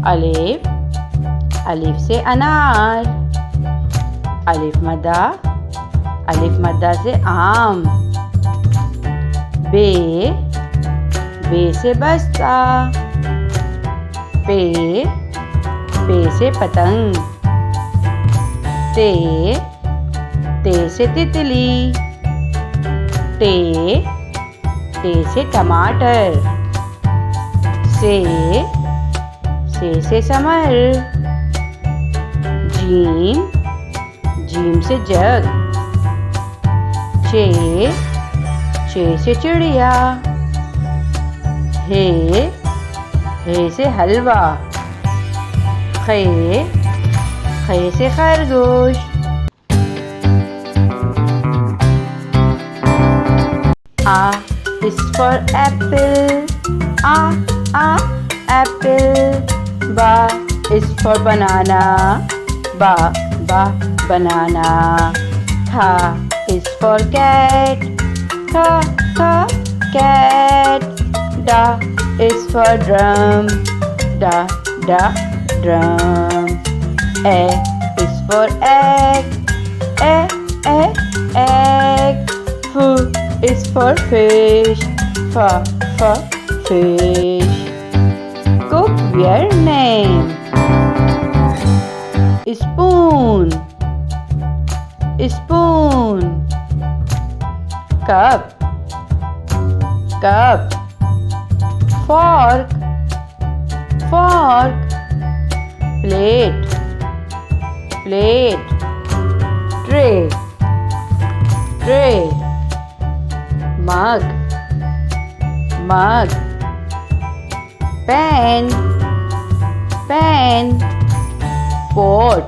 अलिफ, अलिफ से अनार। अलिफ मद्दा से आम। बे, बे से बस्ता। पे, पे से पतंग। ते, ते से तितली। टे, टे से टमाटर। से समर। जीम, जीम से जग। चे, चे से चिड़िया। हे, हे से हलवा। खे, खे से खरगोश। A is for apple. Apple. Ba is for banana. Ba, banana. Tha is for cat. Cat. Da is for drum. Da, drum. E is for egg. Egg. Fu is for fish. Fish. Cookware name. Spoon. Cup. Fork. Plate. Tray. Mug. Pen. Pot.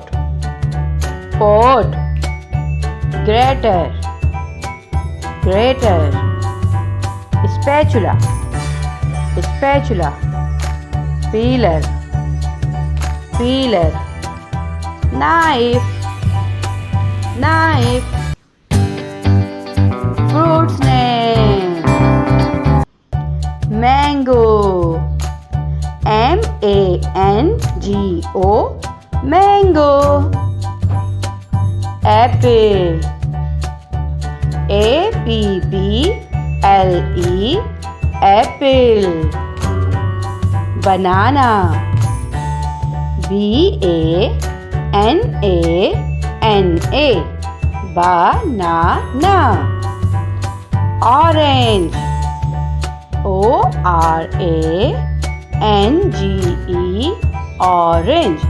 Grater. Spatula. Peeler. Knife. Fruits name. Mango. MANGO. Mango. Apple. APPLE. Apple. Banana. BANANA. Banana. Orange. ORANGE. Orange.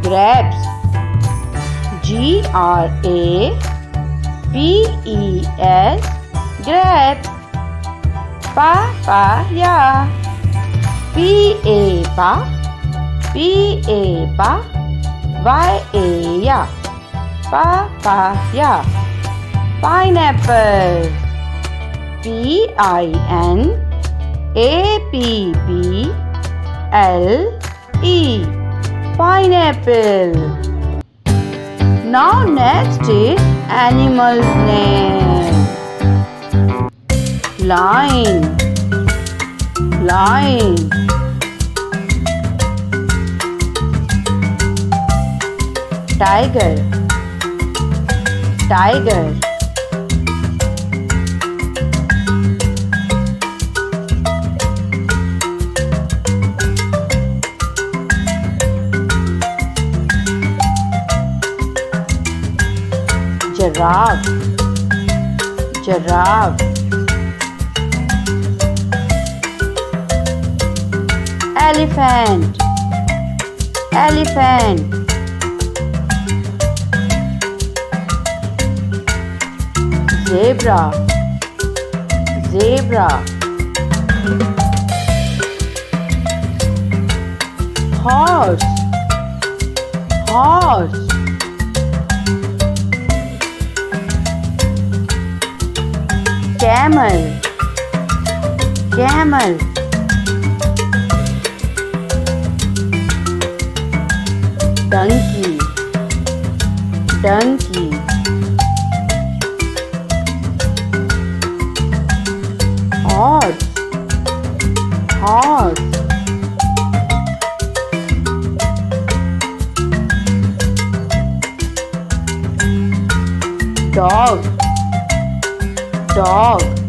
Grapes. GRAPES. Grapes. Papaya. PAPA. YA. Papaya. Pineapple. PINAPPLE. Pineapple. Now next is animal's name. Lion. Tiger. Giraffe. Elephant. Zebra. Horse. Camel. Donkey. Horse. dog, dog.